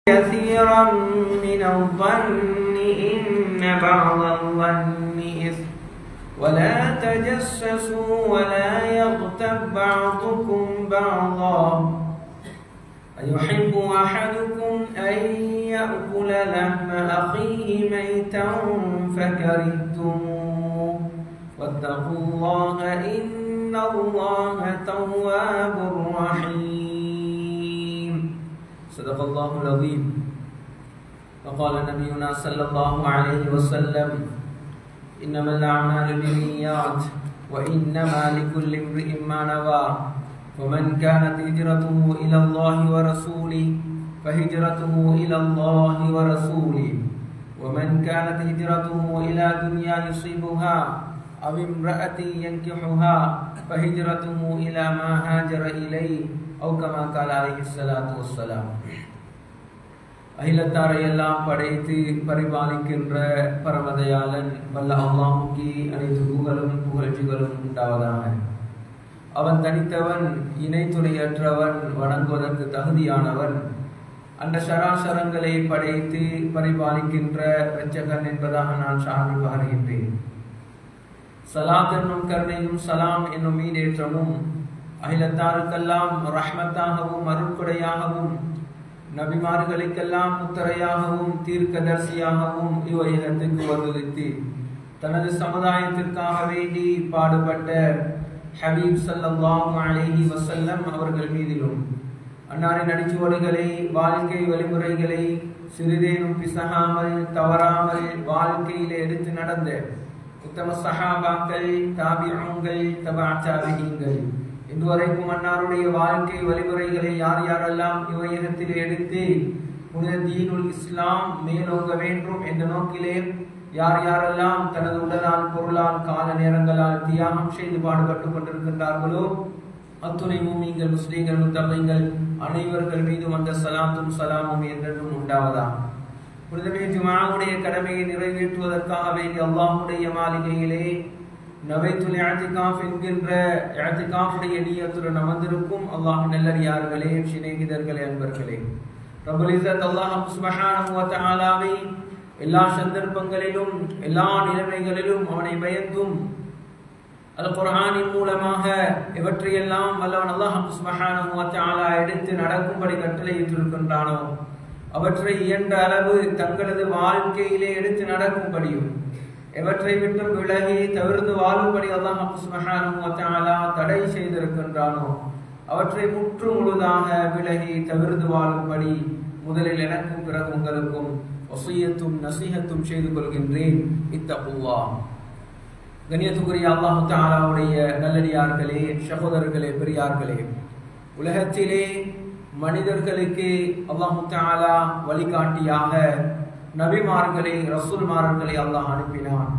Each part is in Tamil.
كثيرا من الظن إن بعض الظن إثم ولا تجسسوا ولا يغتب بعضكم بعضا أيحب أحدكم أن يأكل لحم أخيه ميتا فكرهتموه واتقوا الله إن الله تواب رحيم. صدق الله العظيم. وقال نبينا صلى الله عليه وسلم إنما الأعمال بالنيات وإنما لكل امرئ ما نوى ومن كانت هجرته إلى الله ورسوله فهجرته إلى الله ورسوله ومن كانت هجرته إلى دنيا يصيبها أو امرأة ينكحها فهجرته إلى ما هاجر إليه أو كما قال عليه الصلاة والسلام. அகிலத்தாரை எல்லாம் படைத்து பரிபாலிக்கின்ற பரமதயாளன் வல்ல அல்லாஹ்வுக்கு அனைத்து புகழும் புகழ்ச்சிகளும் உண்டாவதாக. அவன் தனித்தவன், இணை துணையற்றவன், வணங்குவதற்கு தகுதியானவன். அந்த சராசரங்களை படைத்து பரிபாலிக்கின்ற இரட்சகன் என்பதாக நான் சான்று பகர்கின்றேன். சலாத் என்னும் கருணையும் சலாம் என்னும் மீதேற்றமும் அகிலத்தாருக்கெல்லாம் ரஹ்மத்தாகவும் அருட்கொடையாகவும் நபிமார்களுக்கெல்லாம் முத்தரையாகவும் தீர்க்கதர்சியாகவும் இவ்வையகத்துக்கு வந்துவித்து தனது சமுதாயத்திற்காக வேண்டி பாடுபட்ட ஹபீப் ஸல்லல்லாஹு அலைஹி வஸல்லம் அவர்கள் மீதிலும் அன்னாரின் அடிச்சுவடுகளை, வாழ்க்கை வழிமுறைகளை சிறிதேனும் பிசகாமல் தவறாமல் வாழ்க்கையிலே எடுத்து நடந்த உத்தம சஹாபாக்கள், தாபிஊன்கள், தபா தாபிஈன்கள் இதுவரைக்கும் அன்னாருடைய வாழ்க்கை வழிமுறைகளை யார் யாரெல்லாம் இவ்வையகத்திலே எடுத்து புனித தீனுல் இஸ்லாம் மேலோங்க வேண்டும் என்ற நோக்கிலே யார் யாரெல்லாம் தனது உடலால், பொருளால், கால நேரங்களால் தியாகம் செய்து பாடுபட்டுக் கொண்டிருக்கின்றார்களோ அத்துணை மூமின்கள், முஸ்லிம்கள், முத்தகீன்கள் அனைவர்கள் மீதும் அந்த சலாத்தும் சலாமும் என்றென்றும் உண்டாவதா. புனிதமே ஜும்ஆவுடைய கடமையை நிறைவேற்றுவதற்காக வேண்டிய அல்லாஹ்வுடைய மாளிகையிலே நவைத்துல் இஅ்திகாஃப் என்கின்ற இஅ்திகாஃபுடைய நியத்துடன் அமர்ந்திருக்கும் அல்லாஹ் நல்லடியார்களே, சிநேகிதர்களே, அன்பர்களே, ரப்பல் இஸ்ஸத் அல்லாஹ் சுப்ஹானஹு வ தஆலாவை எல்லா சந்தர்ப்பங்களிலும் எல்லா நிலைமைகளிலும் அவனை பயந்தும் அல் குர்ஆனின் மூலமாக எவற்றையெல்லாம் வல்லவன் அல்லாஹ் சுப்ஹானஹு வ தஆலா எடுத்து நடக்கும்படி கட்டளையிட்டிருக்கின்றானோ அவற்றை இயன்ற அளவு தங்களது வாழ்க்கையிலே எடுத்து நடக்கும்படியும் எவற்றை விட்டு விலகி தவிர்த்து வாழும்படி அல்லாஹ் சுப்ஹானஹு வ தஆலா தடை செய்திருக்கின்றானோ அவற்றை முற்று முழுதாக விலகி தவிர்த்து வாழும்படி முதலில் எனக்கும் பிறகு உங்களுக்கும் வஸியத்தும் நஸீஹத்தும் செய்து கொள்கின்றேன். இத்தகுல்லாஹ். கண்ணியத்துக்குரிய அல்லாஹ் தஆலாவுடைய நல்லடியார்களே, சகோதரர்களே, பெரியார்களே, உலகத்திலே மனிதர்களுக்கு அல்லாஹ் தஆலா வழிகாட்டியாக நபிமார்களை, ரசூல்மார்களை அல்லாஹ் அனுப்பினான்.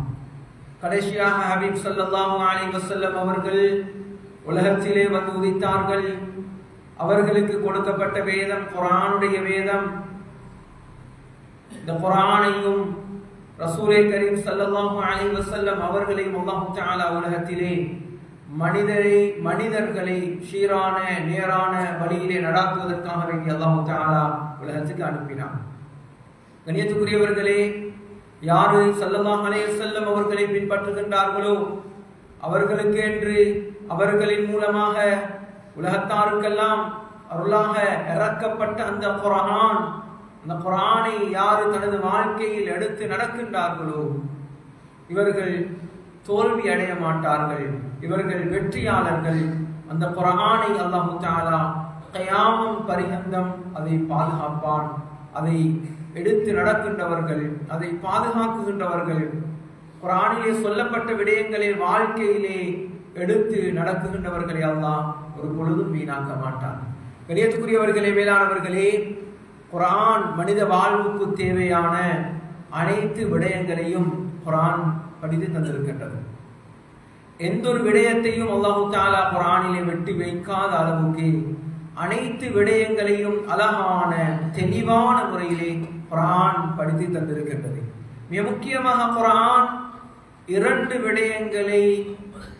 கடைசியாக ஹபீப் ஸல்லல்லாஹு அலைஹி வஸல்லம் அவர்கள் உலகத்திலே வந்து உதித்தார்கள். அவர்களுக்கு கொடுக்கப்பட்ட வேதம் குர்ஆனுடைய வேதம். இந்த குர்ஆனையும் ரசூலே கரீம் ஸல்லல்லாஹு அலைஹி வஸல்லம் அவர்களையும் அல்லாஹ் தஆலா உலகத்திலே மனிதர்களை சீரான நேரான வழியிலே நடாத்துவதற்காக வேண்டி அல்லாஹ் தஆலா உலகத்துக்கு அனுப்பினான். கண்ணியத்துக்குரியவர்களே, யாரு ஸல்லல்லாஹு அலைஹி வஸல்லம் அவர்களை பின்பற்றுகின்றார்களோ அவர்களுக்கு என்று அவர்களின் மூலமாக உலகத்தாருக்கெல்லாம் அருளாக இறக்கப்பட்ட அந்த குர்ஆன், அந்த குர்ஆனை யாரு தனது வாழ்க்கையில் எடுத்து நடக்கின்றார்களோ இவர்கள் தோல்வி அடைய மாட்டார்கள், இவர்கள் வெற்றியாளர்கள். அந்த குர்ஆனை அல்லாஹ் தஆலா கியாமம் பரியந்தம் அதை பாதுகாப்பான். அதை எடுத்து நடக்கின்றவர்கள், அதை பாதுகாக்குகின்றவர்கள், குர்ஆனிலே சொல்லப்பட்ட விடயங்களை வாழ்க்கையிலே எடுத்து நடக்குகின்றவர்களை அல்லாஹ் ஒரு பொழுதும் வீணாக்க மாட்டான். கண்ணியத்துக்குரியவர்களே, மேலானவர்களே, குர்ஆன் மனித வாழ்வுக்கு தேவையான அனைத்து விடயங்களையும் குர்ஆன் படித்து தந்திருக்கின்றது. எந்த ஒரு விடயத்தையும் அல்லாஹ் தஆலா குர்ஆனிலே வெட்டி வைக்காத அளவுக்கு அனைத்து விடயங்களையும் அழகான தெளிவான முறையிலே குர்ஆன் படித்து தந்திருக்கின்றது. மிக முக்கியமாக குர்ஆன் 2 விடயங்களை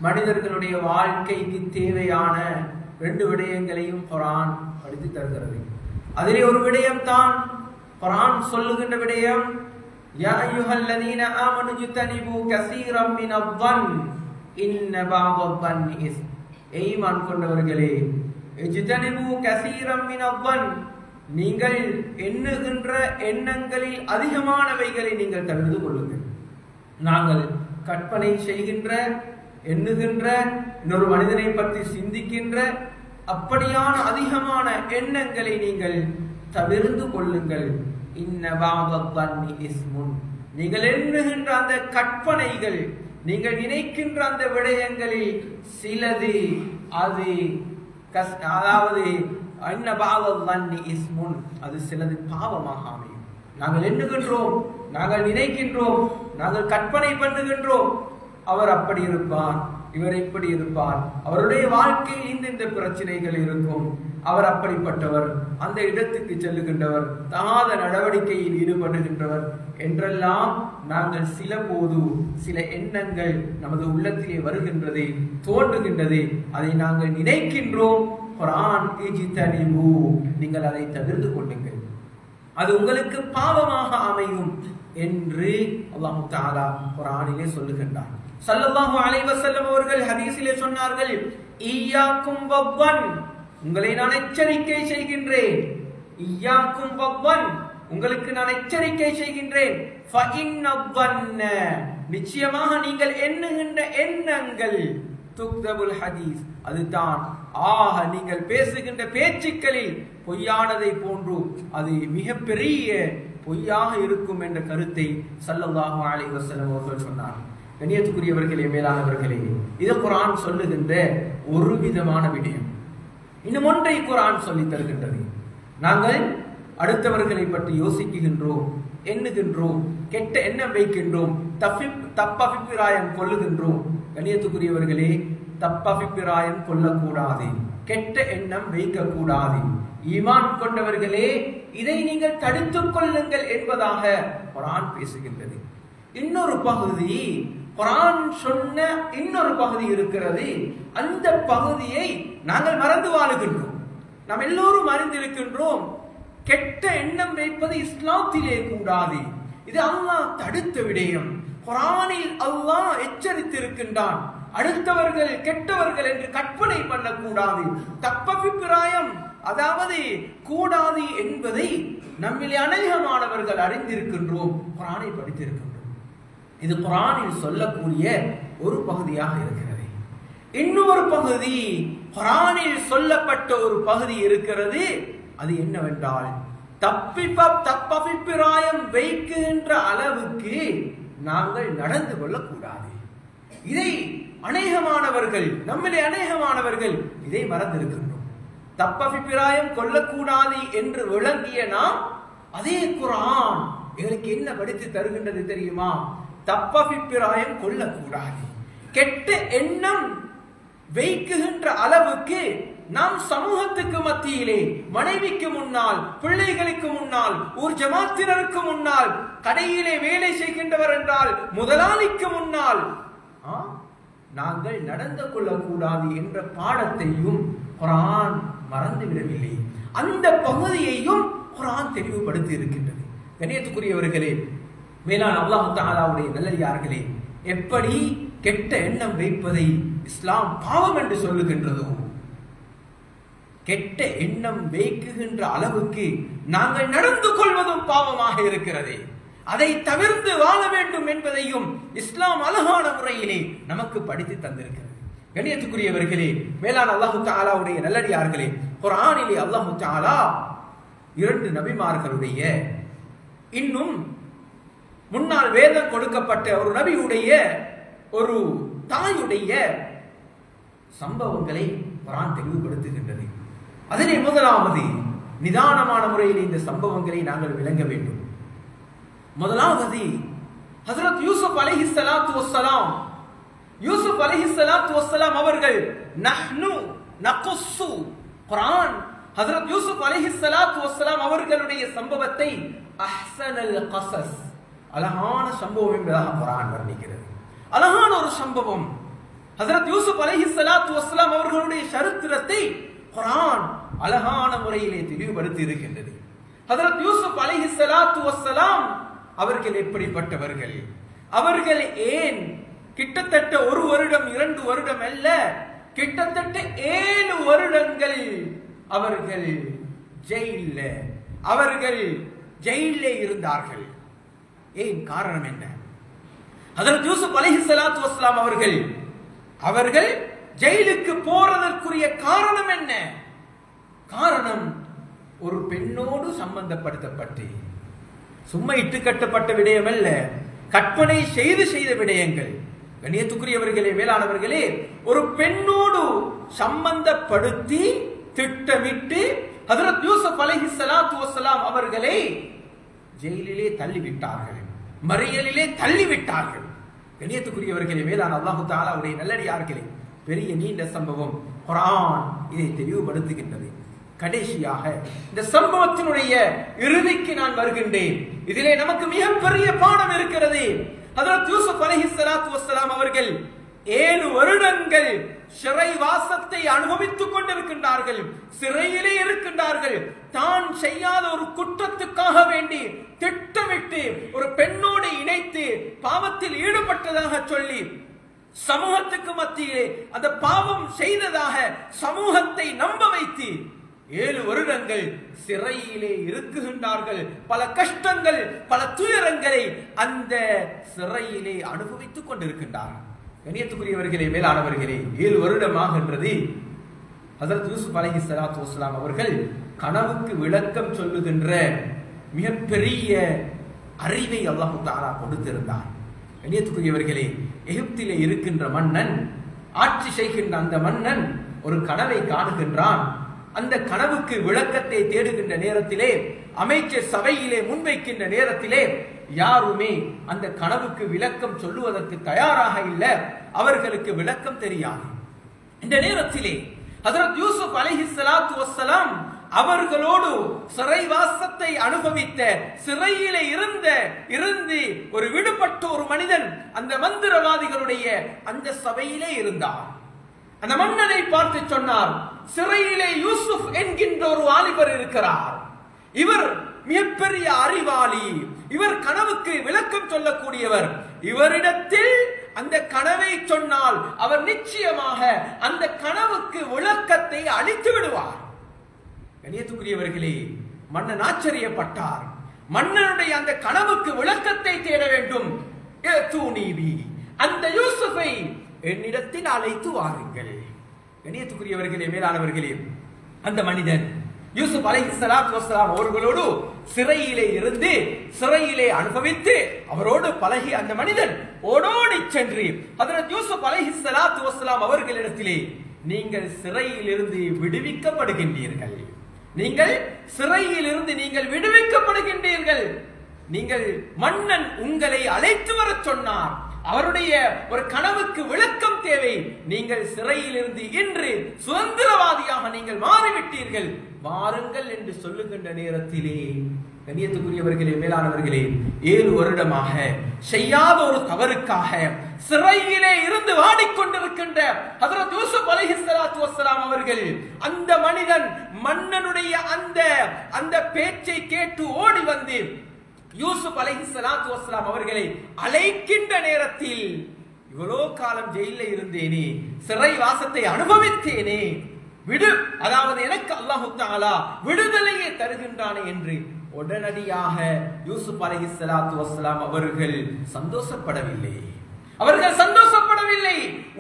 மனிதர்களுடைய வாழ்க்கைக்கு தேவையான 2 விடயங்களையும் குர்ஆன் படித்து தருகிறது. அதிலே ஒரு விடயம் தான் குர்ஆன் சொல்லுகின்ற விடயம் யா அய்யுஹல்லதீன ஆமனு ஜுதனிபு கஸீரம் மினல்-ظن இன்ன பஅத-ظن இஸ்ம். ஈமான் கொண்டவர்களே, இஜ்தனிபு கஸீரம் மினல்-ظن, நீங்கள் எண்ணுகின்ற எண்ணங்களில் அதிகமானவைகளை நீங்கள் தவிர்த்து கொள்ளுங்கள். நாங்கள் கற்பனை செய்கின்ற, எண்ணுகின்ற, இன்னொரு மனிதனை பற்றி சிந்திக்கின்ற அப்படியான அதிகமான எண்ணங்களை நீங்கள் தவிர்த்து கொள்ளுங்கள். இன்ன பஅத-ظن இஸ்முன், நீங்கள் எண்ணுகின்ற அந்த கற்பனைகள், நீங்கள் நினைக்கின்ற அந்த விடயங்களில் சிலது அது அதாவது இன்ன பஅத-ظن இஸ்முன், அது சிலது பாவமாக அமையும். நாங்கள் எண்ணுகின்றோம், நாங்கள் நினைக்கின்றோம், நாங்கள் கற்பனை பண்ணுகின்றோம், அவர் அப்படி இருப்பார், இவர் இப்படி இருப்பார், அவருடைய வாழ்க்கையில் இந்த பிரச்சனைகள் இருக்கும், அவர் அப்படிப்பட்டவர், அந்த இடத்துக்கு செல்லுகின்றவர், தகாத நடவடிக்கையில் ஈடுபடுகின்றவர் என்றெல்லாம் நாங்கள் சில போது சில எண்ணங்கள் நமது உள்ளத்திலே வருகின்றது, தோன்றுகின்றது, அதை நாங்கள் நினைக்கின்றோம். குர்ஆன் இஜ்தனிபு, நீங்கள் அதை தவிர்த்து கொள்ளுங்கள், அது உங்களுக்கு பாவமாக அமையும் என்று அல்லாஹ் தஆலா குர்ஆனிலே சொல்லுகின்றார். ஸல்லல்லாஹு அலைஹி வஸல்லம் அவர்கள் ஹதீஸிலே சொன்னார்கள், இய்யாக்கும் வவ்வன், உங்களை நான் எச்சரிக்கை செய்கின்றேன். இய்யாக்கும் வவ்வன், உங்களுக்கு நான் எச்சரிக்கை செய்கின்றேன். ஃபஇன்னவன்ன, நிச்சயமாக நீங்கள் எண்ணுகின்ற எண்ணங்கள், துக்தபுல் ஹதீஸ், அதுதான் நீங்கள் பேசுகின்ற பேச்சுக்களில் பொய்யானதை போன்று அது மிகப்பெரிய பொய்யாக இருக்கும் என்ற கருத்தை ஸல்லல்லாஹு அலைஹி வஸல்லம் அவர்கள் சொன்னார். கண்ணியத்துக்குரியவர்களே, மேலானவர்களே, இது குர்ஆன் சொல்லுகின்ற ஒரு விதமான விடயம். இன்னும் ஒன்றை குர்ஆன் சொல்லி தருகின்றது. நாங்கள் அடுத்தவர்களை பற்றி யோசிக்கின்றோம், எண்ணுகின்றோம், கெட்ட எண்ணம் வைக்கின்றோம், தப்பபிப்பிராயம் கொள்ளுகின்றோம். கண்ணியத்துக்குரியவர்களே, தப்பபிப்பிராயம் கொள்ளக்கூடாது, கெட்ட எண்ணம் வைக்கக்கூடாது. ஈமான் கொண்டவர்களே, இதை நீங்கள் தடுத்துக் கொள்ளுங்கள் என்பதாக குர்ஆன் பேசுகின்றது. இன்னொரு பகுதி, குர்ஆன் சொன்ன இன்னொரு பகுதி இருக்கிறது. அந்த பகுதியை நாங்கள் மறந்து வாழுகின்றோம். நாம் எல்லோரும் அறிந்திருக்கின்றோம், கெட்ட எண்ணம் வைப்பது இஸ்லாத்திலே கூடாது. இது அல்லாஹ் தடுத்த விடயம். குர்ஆனில் அல்லாஹ் எச்சரித்திருக்கின்றான், அடுத்தவர்கள் கெட்டவர்கள் என்று கற்பனை பண்ணக்கூடாது, தப்பபிப்பிராயம் அதாவது கூடாது என்பதை நம்மிலே அநேகமானவர்கள் அறிந்திருக்கின்றோம், குர்ஆனை படித்திருக்கின்றோம். இது குர்ஆனில் சொல்லக்கூடிய ஒரு பகுதியாக இருக்கிறது. இன்னொரு பகுதி, குர்ஆனில் சொல்லப்பட்ட ஒரு பகுதி இருக்கிறது. அது என்னவென்றால், தப்பபிப்பிராயம் வைக்கின்ற அளவுக்கு நாங்கள் நடந்து கொள்ளக்கூடாது. இதை அநேகமானவர்கள், நம்மிலே அநேகமானவர்கள் இதை மறந்திருக்கின்றோம். தப்பபிப்பிராயம் கொள்ளக்கூடாது என்று விளங்கிய நாம், அதே குர்ஆன் எங்களுக்கு என்ன படித்து தருகின்றது தெரியுமா? தப்பபிப்பிராயம் கொள்ளக்கூடாது, கெட்ட எண்ணம் வைக்குகின்ற அளவுக்கு நாம் சமூகத்துக்கு மத்தியிலே, மனைவிக்கு முன்னால், பிள்ளைகளுக்கு முன்னால், ஊர் ஜமாத்தினருக்கு முன்னால், கடையிலே வேலை செய்கின்றவர் என்றால் முதலாளிக்கு முன்னால் நாங்கள் நடந்து கொள்ளக்கூடாது என்ற பாடத்தையும் குர்ஆன் மறந்துவிடவில்லை. அந்த பகுதியையும் குர்ஆன் தெளிவுபடுத்தி இருக்கின்றது. கண்ணியத்துக்குரியவர்களே, மேலான அல்லாஹ் தஆலாவுடைய நல்லடியார்களே, எப்படி கெட்ட எண்ணம் வைப்பதை இஸ்லாம் பாவம் என்று சொல்லுகின்றதோ, கெட்ட எண்ணம் வைக்குகின்ற அளவுக்கு நாங்கள் நடந்து கொள்வதும் பாவமாக இருக்கிறது. அதை தவிர்த்து வாழ வேண்டும் என்பதையும் இஸ்லாம் அழகான முறையிலே நமக்கு படித்து தந்திருக்கிறது. கண்ணியத்துக்குரியவர்களே, மேலான அல்லாஹ் தஆலாவுடைய நல்லடியார்களே, குர்ஆனிலே அல்லாஹ் தஆலா இரண்டு நபிமார்களுடைய, இன்னும் முன்னால் வேதம் கொடுக்கப்பட்ட ஒரு நபியுடைய, ஒரு தாயுடைய சம்பவங்களை குர்ஆன் தெளிவுபடுத்துகின்றது. அதிலே முதலாவது, நிதானமான முறையில் இந்த சம்பவங்களை நாங்கள் விளங்க வேண்டும். முதலாவது, ஹஜ்ரத் யூசுப் அலைஹிஸ்ஸலாத்து வஸ்ஸலாம், யூசுப் அலைஹிஸ்ஸலாத்து வஸ்ஸலாம் அவர்கள், நஹ்னு நகுஸ்ஸு, குர்ஆன் ஹஜ்ரத் யூசுப் அலைஹிஸ்ஸலாத்து வஸ்ஸலாம் அவர்களுடைய சம்பவத்தை அஹ்ஸனல் கஸஸ், அழகான சம்பவம் என்பதாக குர்ஆன் வர்ணிக்கிறது. அழகான ஒரு சம்பவம். ஹஜ்ரத் யூசுப் அலைஹிஸ்ஸலாத்து வஸ்ஸலாம் அவர்களுடைய சரித்திரத்தை குர்ஆன் அழகான முறையிலே தெளிவுபடுத்தி இருக்கின்றது. ஹஜ்ரத் யூசுப் அலைஹிஸ்ஸலாத்து வஸ்ஸலாம் அவர்கள் எப்படிப்பட்டவர்கள்? அவர்கள் ஏன் கிட்டத்தட்ட 1 வருடம் 2 வருடம் அல்ல, கிட்டத்தட்ட 7 வருடங்கள் அவர்கள் ஜெயிலே இருந்தார்கள். ஏன்? காரணம் என்ன? ஹஜ்ரத் யூசுப் அலைஹிஸ்ஸலாத்து வஸ்ஸலாம் அவர்கள் ஜெயிலுக்கு போறதற்குரிய காரணம் என்ன? காரணம் ஒரு பெண்ணோடு சம்பந்தப்படுத்தப்பட்டு, சும்மா இட்டு கட்டப்பட்ட விடயம் அல்ல, கற்பனை செய்த விடயங்கள். கண்ணியத்துக்குரியவர்களே, மேலானவர்களே, ஒரு பெண்ணோடு சம்பந்தப்படுத்தி திட்டமிட்டு ஹஜ்ரத் யூசுப் அலைஹிஸ்ஸலாத்து வஸ்ஸலாம் அவர்களை ஜெயிலிலே தள்ளிவிட்டார்கள், மறியலிலே தள்ளிவிட்டார்கள். கண்ணியத்துக்குரியவர்களே, மேலான அல்லாஹு தஆலாவுடைய நல்லடியார்களே, பெரிய நீண்ட சம்பவம். குர்ஆன் இதை தெளிவுபடுத்துகின்றது. கடைசியாக இந்த சம்பவத்தினுடைய இறுதிக்கு நான் வருகின்றேன். இதிலே நமக்கு மிகப்பெரிய பாடம் இருக்கிறது. ஹஜ்ரத் யூசுப் அலைஹிஸ்ஸலாத்து வஸ்ஸலாம் அவர்கள் 7 வருடங்கள் சிறைவாசத்தை அனுபவித்துக் கொண்டிருக்கின்றார்கள், சிறையிலே இருக்கின்றார்கள். தான் செய்யாத ஒரு குற்றத்துக்காக வேண்டி திட்டமிட்டு ஒரு பெண்ணோடு இணைத்து பாவத்தில் ஈடுபட்டதாக சொல்லி சமூகத்துக்கு மத்தியிலே அந்த பாவம் செய்ததாக சமூகத்தை நம்ப வைத்து 7 வருடங்கள் சிறையிலே இருக்குகின்றார்கள். பல கஷ்டங்கள், பல துயரங்களை அந்த சிறையிலே அனுபவித்துக் கொண்டிருக்கின்றார்கள். கண்ணியத்துக்குரியவர்களே, மேலானவர்களே, 7 வருடமாகின்றது. ஹஜ்ரத் யூசுப் அலைஹிஸ்ஸலாத்து வஸ்ஸலாம் அவர்கள் கனவுக்கு விளக்கம் சொல்லுகின்ற மிகப்பெரிய அறிவை அல்லாஹ் தஆலா கொடுத்திருந்தார். கண்ணியத்துக்குரியவர்களே, எகிப்திலே இருக்கின்ற மன்னன், ஆட்சி செய்கின்ற அந்த மன்னன் ஒரு கனவை காணுகின்றான். அந்த கனவுக்கு விளக்கத்தை தேடுகின்ற நேரத்திலே, அமைச்சர் சபையிலே முன்வைக்கின்ற நேரத்திலே யாருமே அந்த கனவுக்கு விளக்கம் சொல்லுவதற்கு தயாராக இல்லை. அவர்களுக்கு விளக்கம் தெரியாது. இந்த நேரத்திலே ஹஜ்ரத் யூசுப் அலைஹிஸ்ஸலாத்து வஸ்ஸலாம் அவர்களோடு சிறைவாசத்தை அனுபவித்த, சிறையிலே இருந்து ஒரு விடுபட்ட ஒரு மனிதன் அந்த மந்திரவாதிகளுடைய அந்த சபையிலே இருந்தார். அந்த மன்னனை பார்த்து சொன்னார், சிறையிலே யூசுப் என்கின்ற ஒரு வாலிபர் இருக்கிறார். இவர் மிகப்பெரிய அறிவாளி, இவர் கனவுக்கு விளக்கம் சொல்லக்கூடியவர். இவரிடத்தில் அந்த கனவை சொன்னால் அவர் நிச்சயமாக அந்த கனவுக்கு விளக்கத்தை அளித்து விடுவார். கண்ணியத்துக்குரியவர்களே, மன்னன் ஆச்சரியப்பட்டார். மன்னனுடைய அந்த கனவுக்கு விளக்கத்தை தேட வேண்டும். அந்த யூசுஃபை என்னிடத்தில் அழைத்து வாருங்கள். கண்ணியத்துக்குரியவர்களே, மேலானவர்களே, அந்த மனிதன் யூசுப் அலைஹிஸ்ஸலாத்து வஸ்ஸலாம் அவர்களோடு சிறையிலே இருந்து சிறையிலே அனுபவித்து அவரோடு பழகி அந்த மனிதன் ஓடோடி சென்று ஹஜ்ரத் யூசுப் அலைஹிஸ்ஸலாத்து வஸ்ஸலாம் அவர்களிடத்திலே, நீங்கள் சிறையில் இருந்து விடுவிக்கப்படுகின்றீர்கள், நீங்கள் சிறையில் இருந்து நீங்கள் விடுவிக்கப்படுகின்றீர்கள், நீங்கள் மன்னன் உங்களை அழைத்து வர சொன்னார், அவருடைய ஒரு கனவுக்கு விளக்கம் தேவை, நீங்கள் சிறையில் இருந்து இன்று சுதந்திரவாதியாக நீங்கள் மாறிவிட்டீர்கள், வாருங்கள் என்று சொல்லுகின்ற நேரத்திலே, கண்ணியத்துக்குரியவர்களே, மேலானவர்களே, 7 வருடமாக செய்யாத ஒரு தவறுக்காக சிறையிலே இருந்து வாடிக்கொண்டிருக்கின்ற ஹஜ்ரத் யூசுப் அலைஹிஸ்ஸலாத்து வஸ்ஸலாம் அவர்கள், அந்த மனிதன் மன்னனுடைய அந்த பேச்சை கேட்டு ஓடி வந்து யூசுப் அலைஹிஸ்ஸலாத்து வஸ்ஸலாம் அவர்களை அழைக்கின்ற நேரத்தில், இவ்வளோ காலம் ஜெயிலில் இருந்தேனே, சிறை வாசத்தை அனுபவித்தேனே, அதாவது எனக்கு அல்லாஹ் தஆலா விடுதலையை தருகின்றானே என்று உடனடியாக யூசுப் அலைஹிஸ்ஸலாத்து வஸ்ஸலாம் அவர்கள் சந்தோஷப்படவில்லை.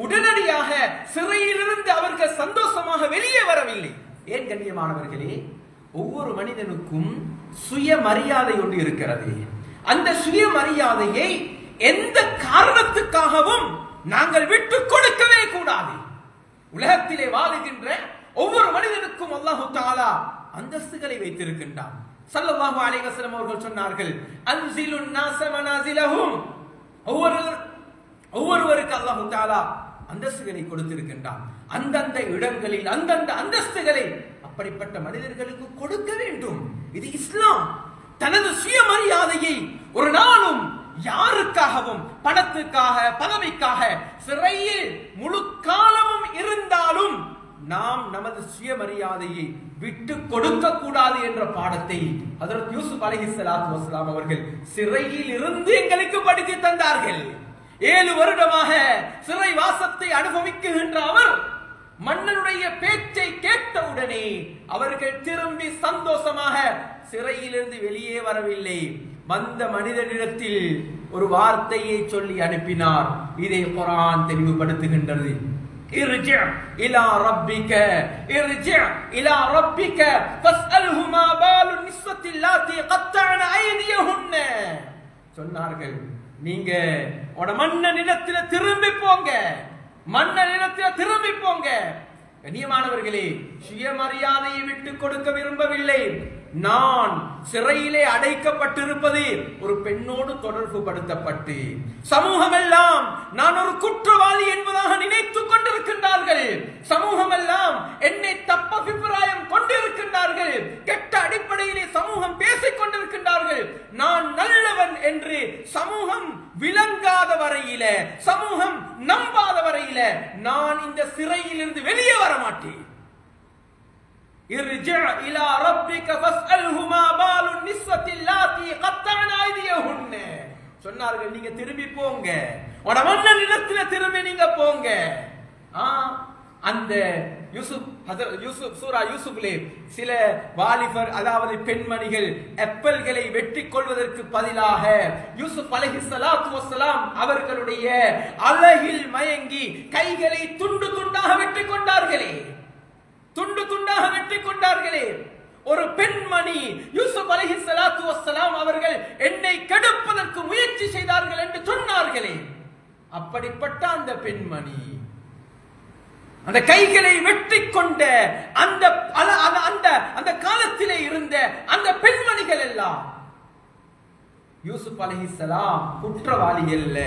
உடனடியாக சிறையிலிருந்து அவர்கள் சந்தோஷமாக வெளியே வரவில்லை. ஏன் கண்ணியமானவர்களே, ஒவ்வொரு மனிதனுக்கும் சுயமரியாதை ஒன்று இருக்கிறது. அந்த சுயமரியாதையை எந்த காரணத்துக்காகவும் நாங்கள் விட்டுக் கொடுக்கவே கூடாது. உலகத்திலே வாழுகின்ற ஒவ்வொரு மனிதனுக்கும் அல்லாஹ் தஆலா அந்தஸ்துகளை வைத்திருக்கின்றான். ஸல்லல்லாஹு அலைஹி வஸல்லம் அவர்கள் சொன்னார்கள், அன்ஸிலுன் நாஸ மனாஸிலஹும், ஒவ்வொருவருக்கு அல்லாஹ் தஆலா அந்தஸ்துகளை கொடுத்திருக்கின்றான். அந்தந்த இடங்களில் அந்தந்த அந்தஸ்துகளை அப்படிப்பட்ட மனிதர்களுக்கு கொடுக்க வேண்டும். இது இஸ்லாம். தனது சுயமரியாதையை ஒரு நாளும் யாருக்காகவும், பணத்துக்காக, பதவிக்காக சிறையில் முழு காலமும் இருந்தாலும் நாம் நமது சுயமரியாதையை விட்டு கொடுக்க கூடாது என்ற பாடத்தை ஹஜ்ரத் யூசுப் அலைஹிஸ்ஸலாத்து வஸ்ஸலாம் அவர்கள் சிறையில் இருந்து எங்களுக்கு படித்து தந்தார்கள். 7 வருடமாக சிறை வாசத்தை அனுபவிக்கின்ற அவர் மன்னனுடைய பேச்சை கேட்டவுடனே அவர்கள் திரும்பி சந்தோஷமாக சிறையிலிருந்து வெளியே வரவில்லை. வந்த மனிதனிடத்தில் ஒரு வார்த்தையை சொல்லி அனுப்பினார். இதை குர்ஆன் தெளிவுபடுத்துகின்றது. இர்ஜி இலா ரப்பிக இர்ஜி இலா ரப்பிக ஃபஸ்அல்ஹு மா பாலு நிஸ்வத்தி ல்லாதி கத்தஅன ஐதியஹுன்ன. சொன்னார்கள், நீங்க உட மன்னனிடத்தில திரும்பி போங்க, மன்னனிடத்தில திரும்பி போங்க. கண்ணியமானவர்களே, சுயமரியாதையை விட்டு கொடுக்க விரும்பவில்லை. நான் சிறையிலே அடைக்கப்பட்டிருப்பது ஒரு பெண்ணோடு தொடர்பு படுத்தப்பட்டு சமூகம் எல்லாம் நான் ஒரு குற்றவாளி என்பதாக நினைத்துக் கொண்டிருக்கின்றார்கள். சமூகம் எல்லாம் என்னை தப்ப அபிப்பிராயம் கொண்டிருக்கின்றார்கள். கெட்ட அடிப்படையிலே சமூகம் பேசிக் கொண்டிருக்கின்றார்கள். நான் நல்லவன் என்று சமூகம் விளங்காத வரையில, சமூகம் நம்பாத வரையில நான் இந்த சிறையில் இருந்து வெளியே வர மாட்டேன். இர்ஜி இலா ரப்பிக ஃபஸ்அல்ஹு மா பாலு நிஸ்வத்தி ல்லாதி கத்தஅன ஐதியஹுன்ன. சொன்னார்கள், நீங்க திரும்பி போங்க, உட மன்னனிடத்திலே திரும்பி நீங்க போங்க. அந்த யூசுப் சூரா யூசுப்லே சில வாலிபர், அதாவது பெண்மணிகள் ஆப்பிள்களை வெட்டி கொள்வதற்கு பதிலாக யூசுப் அலைஹிஸ்ஸலாத்து வஸ்ஸலாம் அவர்களுடைய அழகில் மயங்கி கைகளை துண்டு துண்டாக வெட்டி கொண்டார்களே, துண்டு துண்டாக வெட்டி கொண்டார்களே. ஒரு பெண்மணி யூசுப் அலைஹிஸ்ஸலாத்து வஸ்ஸலாம் அவர்கள் என்னை கெடுப்பதற்கு முயற்சி செய்தார்கள் என்று சொன்னார்களே, அப்படிப்பட்ட அந்த பெண்மணி அந்த கைகளை வெட்டி கொண்ட அந்த காலத்திலே இருந்த அந்த பெண்மணிகள் எல்லாம் யூசுப் அலைஹிஸ்ஸலாம் குற்றவாளி அல்ல,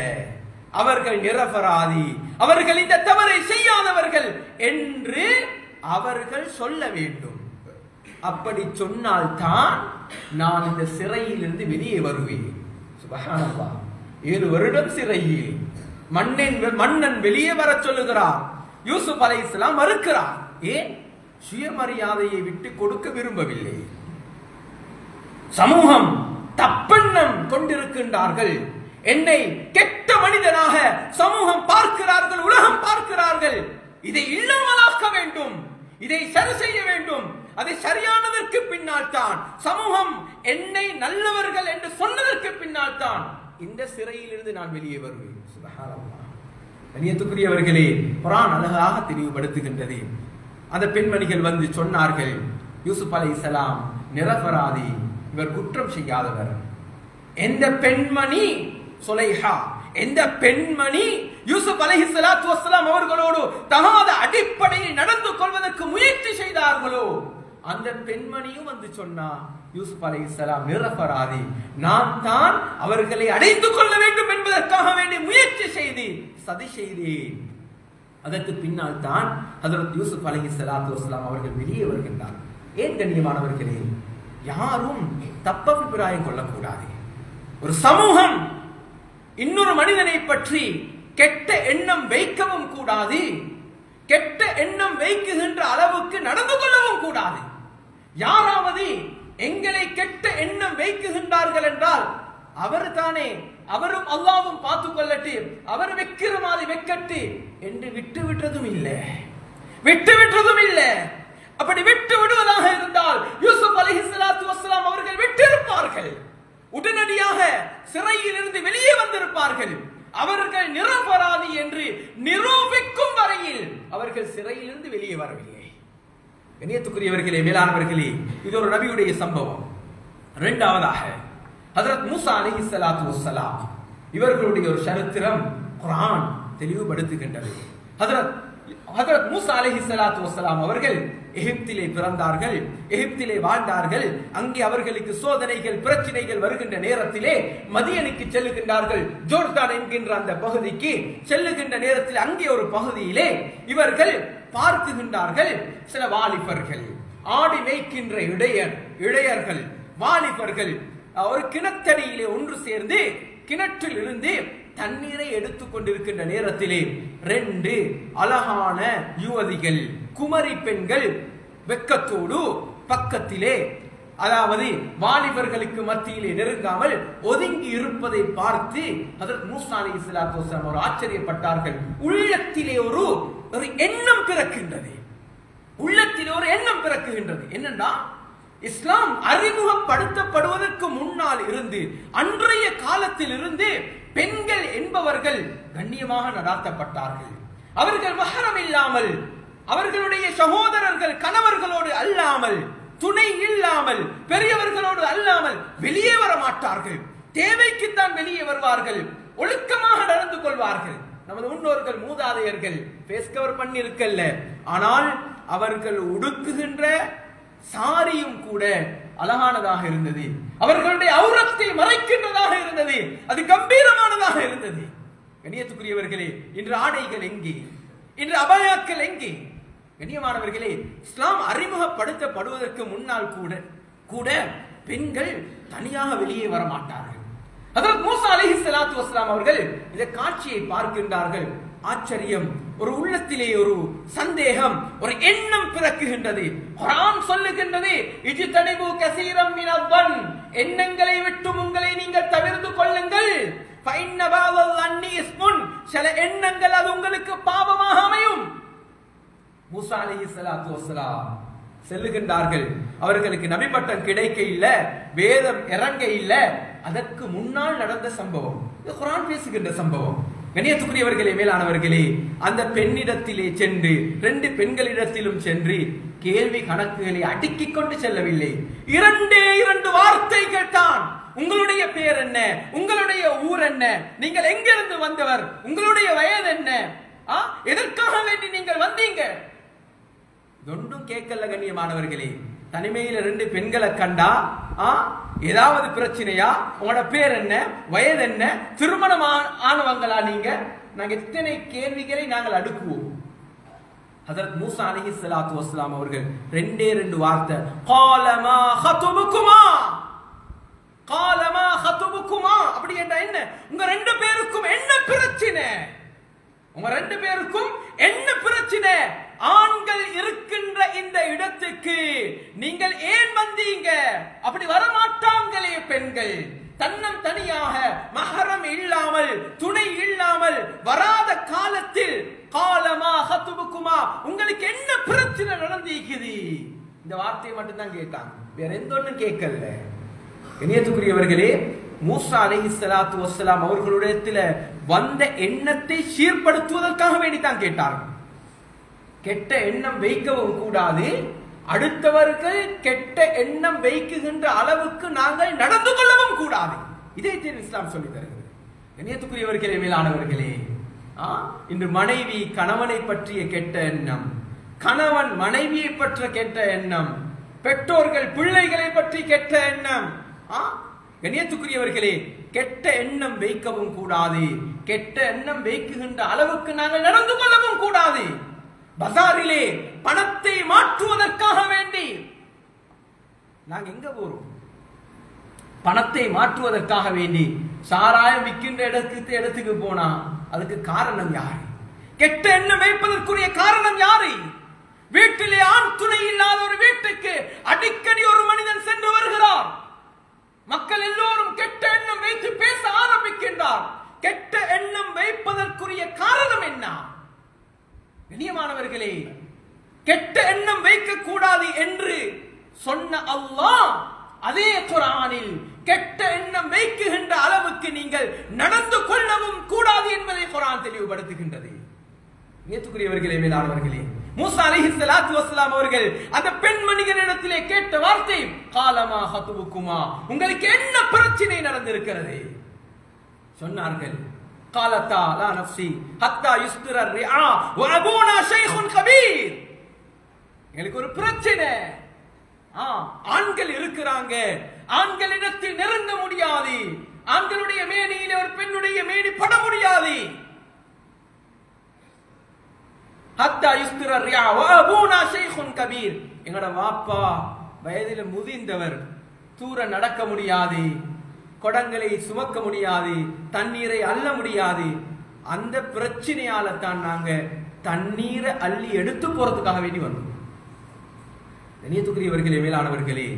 அவர்கள் நிரபராதி, அவர்கள் இந்த தவறை செய்யாதவர்கள் என்று அவர்கள் சொல்ல வேண்டும். அப்படி சொன்னால்தான் நான் இந்த சிறையில் இருந்து வெளியே வருவேன். சுப்ஹானல்லாஹ், 7 வருடம் சிறையில் மன்னன் வெளியே வர சொல்லுகிறார். யூசுப் அலைஹிஸ்ஸலாம் மறுக்கிறார். ஏன்? சுயமரியாதையை விட்டு கொடுக்க விரும்பவில்லை. சமூகம் தப்பெண்ணம் கொண்டிருக்கின்றார்கள். என்னை கெட்ட மனிதனாக சமூகம் பார்க்கிறார்கள், உலகம் பார்க்கிறார்கள். இதை இல்லாமலாக்க வேண்டும், இதை சரி செய்ய வேண்டும். அதை சரியானதற்கு பின்னால் தான், சமூகம் என்னை நல்லவர்கள் என்று சொன்னதற்கு பின்னால் தான் இந்த சிறையில் இருந்து நான் வெளியே வருவேன். சுப்ஹானல்லாஹ். கண்ணியத்துக்குரியவர்களே, குர்ஆன் அழகாக தெளிவுபடுத்துகின்றது. அந்த பெண்மணிகள் வந்து சொன்னார்கள், யூசுப் அலைஹிஸ்ஸலாம் நிரபராதி, இவர் குற்றம் செய்யாதவர். எந்த பெண்மணி சுலைஹா, எந்த பெண்மணி யூசுப் அலைஹிஸ்ஸலாத்து வஸ்ஸலாம் அவர்களோடு தகாத அடிப்படையில் நடந்து கொள்வதற்கு முயற்சி செய்தார்களோ அந்த பெண்மணியும் வந்து சொன்னா, யூசுப் அலைஹிஸ்ஸலாம் நிரபராதி, நான் தான் அவர்களை அடைந்து கொள்ள வேண்டும் என்பதற்காக வேண்டி முயற்சி செய்து சதி செய்தேன். அதற்கு பின்னால் தான் ஹஜ்ரத் யூசுப் அலைஹிஸ்ஸலாத்து வஸ்ஸலாம் அவர்கள் வெளியே வருகின்றார். ஏன் கண்ணியமானவர்களே, யாரும் தப்ப அபிப்பிராயம் கொள்ளக்கூடாது. ஒரு சமூகம் இன்னொரு மனிதனை பற்றி கெட்ட எண்ணம் வைக்கவும் கூடாது, கெட்ட எண்ணம் வைக்குகின்ற அளவுக்கு நடந்து கொள்ளவும் கூடாது. யாராவது எங்களை கெட்ட எண்ணம் வைக்குகின்றார்கள் என்றால் அவர் தானே, அவரும் அல்லாஹ்வும் பார்த்துக் கொள்ளட்டு, அவர் வைக்கிற மாதிரி வைக்கட்டு என்று விட்டு விட்டதும் இல்லை, விட்டு விட்டதும் இல்லை. அப்படி விட்டு விடுவதாக இருந்தால் யூசுப் அலைஹிஸ்ஸலாத்து வஸ்ஸலாம் அவர்கள் விட்டிருப்பார்கள், உடனடியாக சிறையில் இருந்து வெளியே வந்திருப்பார்கள். அவர்கள் நிரபராதி என்று நிரூபிக்கும் வரையில் அவர்கள் சிறையிலிருந்து வெளியே வரவில்லை. கண்ணியத்துக்குரியவர்களே, மேலானவர்களே, இது ஒரு நபியுடைய சம்பவம். இரண்டாவதாக ஹஜ்ரத் மூசா அலைஹிஸ்ஸலாத்து வஸ்ஸலாம் இவர்களுடைய ஒரு சரித்திரம் குர்ஆன் தெளிவுபடுத்துகின்றது. ஹஜ்ரத் மூசா அலைஹிஸ்ஸலாத்து வஸ்ஸலாம் அவர்கள் எகிப்திலே பிறந்தார்கள், எகிப்திலே வாழ்ந்தார்கள். அங்கே அவர்களுக்கு சோதனைகள் பிரச்சனைகள் வருகின்ற நேரத்திலே மதியனுக்கு செல்லுகின்றார்கள். ஜோர்தான் என்கின்ற அந்த பகுதிக்கு செல்லுகின்ற நேரத்தில் அங்கே ஒரு பகுதியிலே இவர்கள் பார்க்குகின்றார்கள், சில வாலிபர்கள், ஆடி மேய்க்கின்ற இளையர்கள், வாலிபர்கள் ஒரு கிணத்தடியிலே ஒன்று சேர்ந்து கிணற்றில் இருந்து தண்ணீரை எடுத்துக் கொண்டிருக்கின்ற நேரத்திலே 2 அழகான யுவதிகள், குமரி பெண்கள் வெக்கத்தோடு பக்கத்திலே, அதாவது வாலிபர்களுக்கு மத்தியிலே நெருங்காமல் ஒதுங்கி இருப்பதை பார்த்து ஹஜ்ரத் மூஸா அலைஹிஸ்ஸலாத்து வஸலாம் அவர் ஆச்சரியப்பட்டார்கள். உள்ளத்திலே ஒரு எண்ணம் பிறக்கின்றது. உள்ளத்திலே ஒரு எண்ணம் பிறக்குகின்றது. என்னன்னா, இஸ்லாம் அறிமுகப்படுத்தப்படுவதற்கு முன்னால் இருந்து, அன்றைய காலத்தில் இருந்து பெண்கள் என்பவர்கள் கண்ணியமாக நடாத்தப்பட்டார்கள். அவர்கள் மஹரம் இல்லாமல், அவர்களுடைய சகோதரர்கள் கணவர்களோடு அல்லாமல், துணை இல்லாமல், பெரியவர்களோடு அல்லாமல் வெளியே வர மாட்டார்கள். தேவைக்குத்தான் வெளியே வருவார்கள். ஒழுக்கமாக நடந்து கொள்வார்கள். நமது முன்னோர்கள் மூதாதையர்கள் ஃபேஸ் கவர் பண்ணி இருக்கல்ல, ஆனால் அவர்கள் உடுக்குகின்ற சாரியும் கூட அழகானதாக இருந்தது. அவர்களுடைய ஔரத்தை மறைக்கின்றதாக இருந்தது. அது கம்பீரமானதாக இருந்தது. கண்ணியத்துக்குரியவர்களே, இன்று ஆடைகள் எங்கே? இன்று அபாயாக்கள் எங்கே? கண்ணியமானவர்களே, இஸ்லாம் அறிமுகப்படுத்தப்படுவதற்கு முன்னால் கூட பெண்கள் தனியாக வெளியே வர மாட்டார்கள். ஹஜ்ரத் மூஸா அலைஹிஸ்ஸலாத்து வஸலாம் அவர்கள் இந்த காட்சியை பார்க்கின்றார்கள். ஆச்சரியம், ஒரு உள்ளத்திலே ஒரு சந்தேகம், ஒரு எண்ணம் பிறக்குகின்றது. குர்ஆன் சொல்லுகின்றது, இஜ்தனிபு கஸீரம் மினல்-ظن, எண்ணங்களை விட்டு உங்களை நீங்கள் தவிர்த்து கொள்ளுங்கள். ஃபைன்ன பஅல்-ظنி இஸ்முன், சில எண்ணங்கள் அது உங்களுக்கு பாவமாக அமையும். மூஸா அலைஹிஸ்ஸலாத்து வஸலாம் செல்லுகின்றார்கள். அவர்களுக்கு நபி பட்டம் கிடைக்க இல்ல, வேதம் இறங்க இல்ல. அதற்கு முன்னால் நடந்த சம்பவம், குர்ஆன் பேசுகின்ற சம்பவம். கண்ணியத்துக்குரியவர்களே, மேலானவர்களே, அந்த பெண்ணிடத்திலே சென்று, 2 பெண்களிடத்திலும் சென்று கேள்வி கணக்குகளை அடுக்கிக் கொண்டு செல்லவில்லை. 2 வார்த்தைகள் தான். உங்களுடைய பேர் என்ன? உங்களுடைய ஊர் என்ன? நீங்கள் எங்கிருந்து வந்தவர்? உங்களுடைய வயது என்ன? எதற்காக வேண்டி நீங்கள் வந்தீங்க? ஒன்றும் கேட்கல. கண்ணியமானவர்களே, தனிமையில 2 பெண்களை கண்டா ஏதாவது பிரச்சனையா? உங்களோட பேர் என்ன? வயது என்ன? திருமணம் ஆனவங்களா நீங்க? நாங்க எத்தனை கேள்விகளை நாங்கள் அடுக்குவோம். ஹஜ்ரத் மூஸா அலைஹிஸ்ஸலாத்து வஸலாம் அவர்கள் 2 வார்த்தை, قال ما خطبكما, قال ما خطبكما, அப்படி என்றா என்ன? உங்க 2 பேருக்கும் என்ன பிரச்சனை? உங்க 2 பேருக்கும் என்ன பிரச்சனை? ஆண்கள் இருக்கின்ற இந்த இடத்துக்கு நீங்கள் ஏன் வந்தீங்க? அப்படி வரமாட்டாங்களே பெண்கள். தன்னம் தனியாக மஹரம் இல்லாமல், துணை இல்லாமல் வராத காலத்தில் காலமா ஹத்துபுக்குமா, உங்களுக்கு என்ன பிரச்சனை நடந்திருக்குது? இந்த வார்த்தையை மட்டும்தான் கேட்டாங்க, வேற எந்த ஒன்றும் கேட்கல. கண்ணியத்துக்குரியவர்களே, மூஸா அலைஹிஸ்ஸலாத்து வஸ்ஸலாம் அவர்களுடைய வந்த எண்ணத்தை சீர்படுத்துவதற்காக வேண்டித்தான் கேட்டார்கள். கெட்ட எண்ணம் வைக்கவும் கூடாது, அடுத்தவர்கள் கெட்ட எண்ணம் வைக்குகின்ற அளவுக்கு நாங்கள் நடந்து கொள்ளவும் கூடாது. இதை இஸ்லாம் சொல்லி தருகிறது. கண்ணியத்துக்குரியவர்களே, மேலானவர்களே, இன்று மனைவி கணவனை பற்றிய கெட்ட எண்ணம், கணவன் மனைவியை பற்ற கெட்ட எண்ணம், பெற்றோர்கள் பிள்ளைகளை பற்றி கெட்ட எண்ணம். கண்ணியத்துக்குரியவர்களே, கெட்ட எண்ணம் வைக்கவும் கூடாது, கெட்ட எண்ணம் வைக்குகின்ற அளவுக்கு நாங்கள் நடந்து கொள்ளவும் கூடாது. பஜாரிலே பணத்தை மாற்றுவதற்காக வேண்டி நாங்க எங்க போறோம்? பணத்தை மாற்றுவதற்காக வேண்டி சாராயம் விற்கின்ற இடத்துக்கு போனா அதுக்கு காரணம் யாரு? கெட்ட எண்ணம் வைப்பதற்குரிய காரணம் யாரு? வீட்டிலே ஆண் துணை இல்லாத ஒரு வீட்டுக்கு அடிக்கடி ஒரு மனிதன் சென்று வருகிறார். மக்கள் எல்லோரும் கெட்ட எண்ணம் வைத்து பேச ஆரம்பிக்கின்றார். கெட்ட எண்ணம் வைப்பதற்குரிய காரணம் என்ன? கண்ணியமானவர்களே, கெட்ட எண்ணம் வைக்க கூடாது என்று சொன்ன அல்லாஹ் அதே குர்ஆனில் கெட்ட எண்ணம் வைக்குகின்ற அளவுக்கு நீங்கள் நடந்து கொள்ளவும் கூடாது என்பதை குர்ஆன் தெளிவுபடுத்துகின்றது. நேத்துக்குரியவர்களே, மேலானவர்களே, மூஸா அலைஹிஸ்ஸலாத்து வஸ்ஸலாம் அவர்கள் அந்த பெண்மணிகளிடத்திலே கேட்ட வார்த்தை, காலமா ஹதுபுக்குமா, உங்களுக்கு என்ன பிரச்சனை நடந்திருக்கிறது? சொன்னார்கள், காலத்தா லா நஃப்ஸி ஹத்தா யுஸ்திர ரிஆ வ அபூனா ஷைኹன் கபீர். எனக்கு ஒரு பிரச்சனை, ஆண்கள் இருக்கிறாங்க, ஆண்களிடத்தில் நெருங்க முடியாது, ஆண்களுடைய மேனியிலே ஒரு பெண்ணுடைய மேனி பட முடியாது. ஹத்தா யுஸ்திர ரிஆ வ அபூனா ஷைኹன் கபீர், எங்கட வாப்பா வயதில் முதிர்ந்தவர், தூர நடக்க முடியாது, கொடங்களை சுமக்க முடியாது, தண்ணீரை அள்ள முடியாது. அந்த பிரச்சனையால தான் நாங்க தண்ணீரை அள்ளி எடுத்து போறதுக்காக வேண்டி வந்தோம். கண்ணியத்துக்குரியவர்களே, மேலானவர்களே,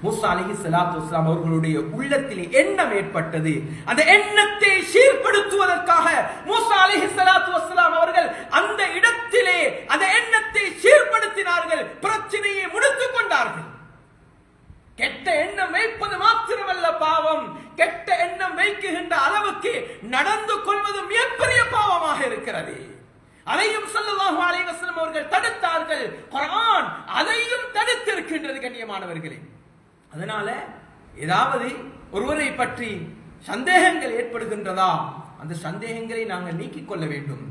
மூசா அலைஹிஸ்ஸலாத்து வஸ்ஸலாம் அவர்களுடைய உள்ளத்திலே எண்ணம் ஏற்பட்டது. அந்த எண்ணத்தை சீர்படுத்துவதற்காக மூசா அலைஹிஸ்ஸலாத்து வஸ்ஸலாம் அவர்கள் அந்த இடத்திலே அந்த எண்ணத்தை சீர்படுத்தினார்கள், பிரச்சனையை முடித்துக் கொண்டார்கள். கெட்ட எண்ணம் வைப்பது மாத்திரமல்ல பாவம், கெட்ட எண்ணம் வைக்குகின்ற அளவுக்கு நடந்து கொள்வது மிகப்பெரிய பாவமாக இருக்கிறது. அதையும் ஸல்லல்லாஹு அலைஹி வஸல்லம் அவர்கள் தடுத்தார்கள். குர்ஆன் அதையும் தடுத்திருக்கின்றது. கண்ணியமானவர்களே, அதனால ஏதாவது ஒருவரை பற்றி சந்தேகங்கள் ஏற்படுகின்றதா, அந்த சந்தேகங்களை நாங்கள் நீக்கிக் கொள்ள வேண்டும்.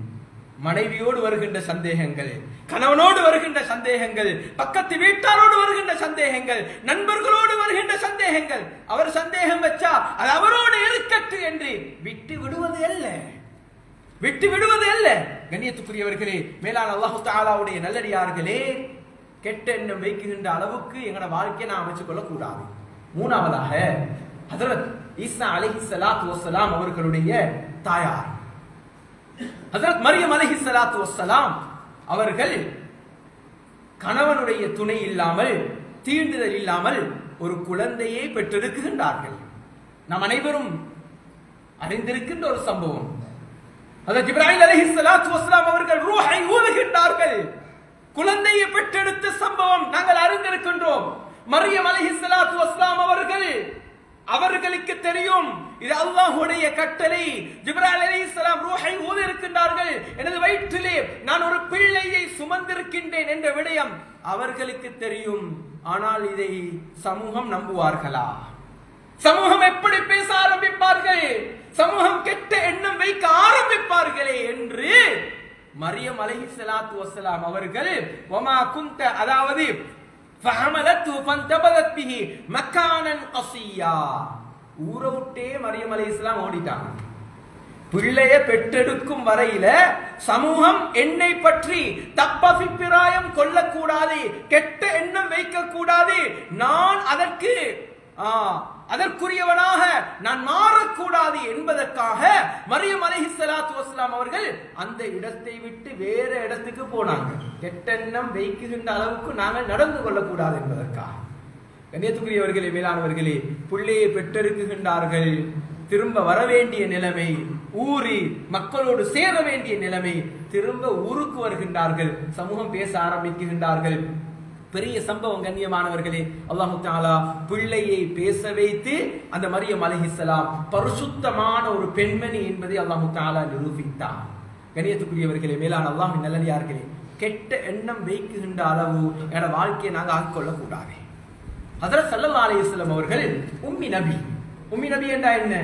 மனைவியோடு வருகின்ற சந்தேகங்கள், கணவனோடு வருகின்ற சந்தேகங்கள், பக்கத்து வீட்டாரோடு வருகின்ற சந்தேகங்கள், நண்பர்களோடு வருகின்ற சந்தேகங்கள், அவர் சந்தேகம் வச்சா அது அவரோடு இருக்கட்டும் என்று விட்டு விடுவது அல்ல, விட்டு விடுவது அல்ல. கண்ணியத்துக்குரியவர்களே, மேலான அல்லாஹ் தஆலாவுடைய நல்லடியார்களே, கெட்ட எண்ணம் வைக்கின்ற அளவுக்கு எங்களோட வாழ்க்கையை நாம் அமைச்சுக் கொள்ளக் கூடாது. மூணாவதாக ஹஜ்ரத் ஈசா அலைஹிஸ்ஸலாத்து வஸ்ஸலாம் அவர்களுடைய தாயார் ஹஜ்ரத் மரியம் அலைஹிஸ்ஸலாத்து வஸ்ஸலாம் அவர்கள் கணவனுடைய துணை இல்லாமல், தீண்டுதல் இல்லாமல் ஒரு குழந்தையை பெற்றெடுக்கின்றார்கள். நாம் அனைவரும் அறிந்திருக்கின்ற ஒரு சம்பவம். ஹஜ்ரத் ஜிப்ராயில் அலைஹிஸ்ஸலாத்து வஸ்ஸலாம் அவர்கள் ரூஹை ஊதுகின்றார்கள். குழந்தையை பெற்றெடுத்த சம்பவம் நாங்கள் அறிந்திருக்கின்றோம். மரியம் அலைஹிஸ்ஸலாத்து வஸ்ஸலாம் அவர்களுக்கு தெரியும் இது அல்லாஹ்வுடைய கட்டளை. ஜிப்ராயில் அலைஹிஸ்ஸலாம் ரூஹை ஊதி இருக்கின்றார்கள், எனது வயிற்றிலே நான் ஒரு பிள்ளையை சுமந்திருக்கின்றேன் என்ற விடயம் அவர்களுக்கு தெரியும். ஆனால் இதை சமூகம் நம்புவார்களா? சமூகம் எப்படி பேச ஆரம்பிப்பார்கள்? சமூகம் கெட்ட எண்ணம் வைக்க ஆரம்பிப்பார்களே என்று மரியம் அலைஹிஸ்ஸலாத்து வஸ்ஸலாம் அவர்கள் வமா குந்த, அதாவது ஃபஹமலத்து ஃபந்தபதத் பிஹி மக்கானன் கஸியா, ஊரை விட்டே மரியம் அலைஹிஸ்ஸலாம் ஓடிட்டாங்க. பிள்ளைய பெற்றெடுக்கும் வரையில சமூகம் என்னை பற்றி தப்பபிப்பிராயம் கொள்ளக்கூடாது, கெட்ட எண்ணம் வைக்க கூடாது, நான் அதற்குரியவனாக நான் மாறக்கூடாது என்பதற்காக மரியம் அலைஹிஸ்ஸலாத்து வஸ்ஸலாம் அவர்கள் அந்த இடத்தை விட்டு வேற இடத்துக்கு போனாங்க. கெட்டெண்ணம் வைக்கின்ற அளவுக்கு நாங்கள் நடந்து கொள்ளக்கூடாது என்பதற்காக. கண்ணியத்துக்குரியவர்களே, மேலானவர்களே, பிள்ளையை பெற்றெடுக்கின்றார்கள், திரும்ப வர வேண்டிய நிலைமை, ஊரி மக்களோடு சேர வேண்டிய நிலைமை, திரும்ப ஊருக்கு வருகின்றார்கள், சமூகம் பேச ஆரம்பிக்கின்றார்கள். பெரிய சம்பவம். கண்ணியமானவர்களே, அல்லாஹ் தஆலா பிள்ளையை பேச வைத்து அந்த மரியம் அலைஹிஸ்ஸலாம் பரிசுத்தமான ஒரு பெண்மணி என்பதை அல்லாஹ் தஆலா நிரூபித்தார். கண்ணியத்துக்குரியவர்களே, மேலான அல்லாஹ்வின் நல்லடியார்களே, கெட்ட எண்ணம் வைக்கின்ற அளவு என வாழ்க்கையை நாங்கள் ஆக்கிக்கொள்ளக் கூடாது. ஹஜ்ரத் ஸல்லல்லாஹு அலைஹி வஸல்லம் அவர்கள் உம்மி நபி. உம்மி நபி என்றால் என்ன?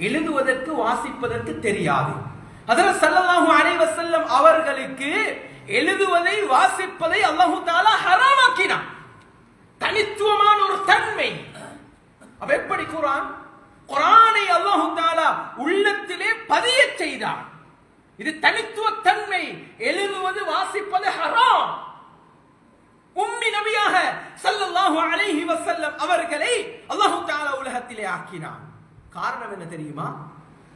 எழுதுவதற்கு வாசிப்பதற்கு தெரியாது. ஹஜ்ரத் ஸல்லல்லாஹு அலைஹி வஸல்லம் அவர்களுக்கு எழுதுவதை வாசிப்பதை அல்லாஹ் தஆலா ஹராமாக்கினான். தனித்துவமான ஒரு தன்மை. அப்ப எப்படி குர்ஆனை அல்லாஹ் தஆலா உள்ளத்திலே பதிய செய்தான். இது தனித்துவ தன்மை. எழுதுவது வாசிப்பது ஹராம். உம்மி நபியாக ஸல்லல்லாஹு அலைஹி வஸல்லம் அவர்களை அல்லாஹ் தஆலா உலகத்திலே ஆக்கினான். காரணம் என்ன தெரியுமா?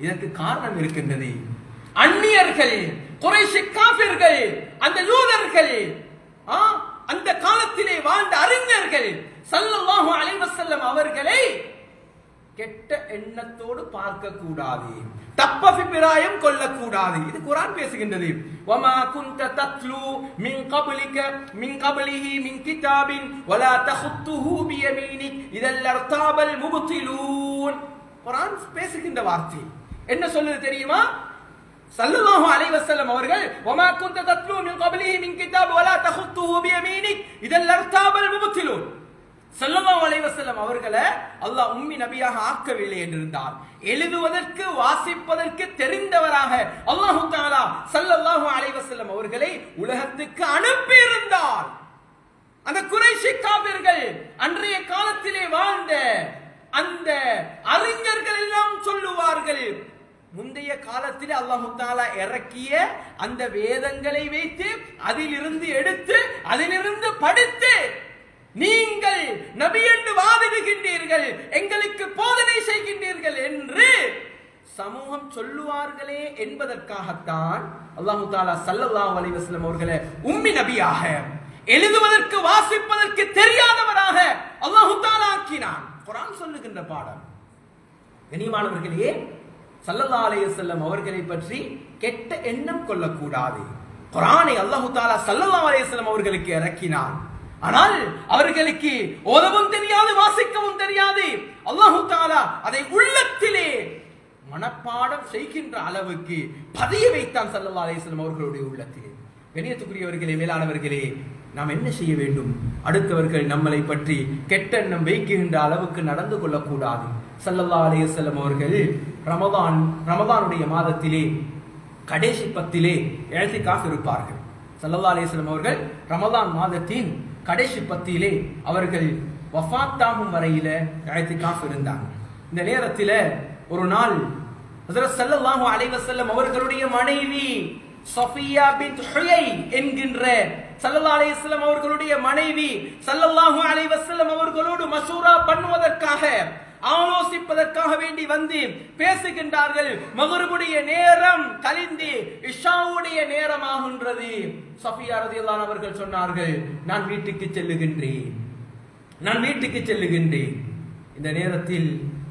இதற்கு காரணம் இருக்கின்றது. அந்நியர்கள், குறைஷி காபிர்கள், அந்த யூதர்கள், அந்த காலத்திலே வாழ்ந்த அறிஞர்கள் ஸல்லல்லாஹு அலைஹி வஸல்லம் அவர்களை கெட்ட எண்ணத்தோடு பார்க்க கூடாது, தப்பபிப்பிராயம் கொள்ளக்கூடாது. இது குர்ஆன் பேசுகின்றது. வமா குன்த தத்லு மின் கப்லிஹி மின் கிதாபின் வலா தஹுத்துஹு பியமீனிக் இதல் லர்தாபல் முப்திலூன். குர்ஆன் பேசுகின்ற வார்த்தை என்ன சொல்லுது தெரியுமா? ஸல்லல்லாஹு அலைஹி வஸல்லம் அவர்கள் வமா குன்த தத்லு மின் கப்லிஹி மின் கிதாப் வலா தஹுத்துஹு பியமீனிக் இதல் லர்தாபல் முப்திலூன். ஸல்லல்லாஹு அலைஹி வஸல்லம் அவர்களை அல்லாஹ் உம்மி நபியாக ஆக்கவில்லை என்றிருந்தார். எழுதுவதற்கு வாசிப்பதற்கு தெரிந்தவராக அல்லாஹ் தஆலா ஸல்லல்லாஹு அலைஹி வஸல்லம் அவர்களை உலகத்துக்கு அனுப்பி இருந்தார். அந்த குறைஷி காபிர்கள், அன்றைய காலத்திலே வாழ்ந்த அந்த அறிஞர்கள் எல்லாம் சொல்லுவார்கள், முந்தைய காலத்தில் அல்லாஹ் தஆலா இறக்கிய அந்த வேதங்களை வைத்து அதிலிருந்து எடுத்து அதிலிருந்து படித்து நீங்கள் நபி என்று வாதிடுகின்றீர்கள், எங்களுக்கு போதனை செய்கின்றீர்கள் என்று சமூகம் சொல்லுவார்களே என்பதற்காகத்தான் அல்லாஹ் தஆலா ஸல்லல்லாஹு அலைஹி வஸல்லம் அவர்களை உம்மி நபியாக, எழுதுவதற்கு வாசிப்பதற்கு தெரியாதவராக அல்லாஹ் தஆலா ஆக்கினான். குர்ஆன் சொல்லுகின்ற பாடம். கண்ணியமானவர்களே, ஸல்லல்லாஹு அலைஹி வஸல்லம் அவர்களை பற்றி கெட்ட எண்ணம் கொள்ளக்கூடாது. குர்ஆனை அல்லாஹ் தஆலா ஸல்லல்லாஹு அலைஹி வஸல்லம் அவர்களுக்கு இறக்கினான். ஆனால் அவர்களுக்கு ஓதவும் தெரியாது, வாசிக்கவும் தெரியாது. அல்லாஹ் தஆலா அதை உள்ளத்திலே மனப்பாடம் செய்கின்ற அளவுக்கு பதிய வைத்தான் ஸல்லல்லாஹு அலைஹி வஸல்லம் அவர்களுடைய உள்ளத்திலே. கண்ணியத்துக்குரியவர்களே, மேலானவர்களே, நாம் என்ன செய்ய வேண்டும்? அடுத்தவர்கள் நம்மளை பற்றி கெட்ட எண்ணம் வைக்கின்ற அளவுக்கு நடந்து கொள்ளக்கூடாது. ஸல்லல்லாஹு அலைஹி வஸல்லம் அவர்கள் ரமதானுடைய மாதத்திலே கடைசி 10 இஅ்திகாஃப் இருப்பார்கள். ஸல்லல்லாஹு அலைஹி வஸல்லம் அவர்கள் ரமதான் மாதத்தின் கடைசி 10 அவர்கள் வஃபாத்தாகும் வரையில இஅ்திகாஃப் இருந்தாங்க. இந்த நேரத்தில் ஒரு நாள் ஹஜ்ரத் ஸல்லல்லாஹு அலைஹி வஸல்லம் அவர்களுடைய மனைவி சஃபியா பின்த் ஹுயை என்கின்ற ஸல்லல்லாஹு அலைஹி வஸல்லம் அவர்களுடைய மனைவி ஸல்லல்லாஹு அலைஹி வஸல்லம் அவர்களோடு மஷூரா பண்ணுவதற்காக, ஆலோசிப்பதற்காக வேண்டி வந்து பேசுகின்றார்கள். மக்ரிபுடைய நேரம் கழிந்து இஷாவுடைய நேரமாகின்றது. சஃபியா ரலியல்லாஹு அன்ஹா அவர்கள் சொன்னார்கள், நான் வீட்டுக்கு செல்லுகின்றேன். இந்த நேரத்தில்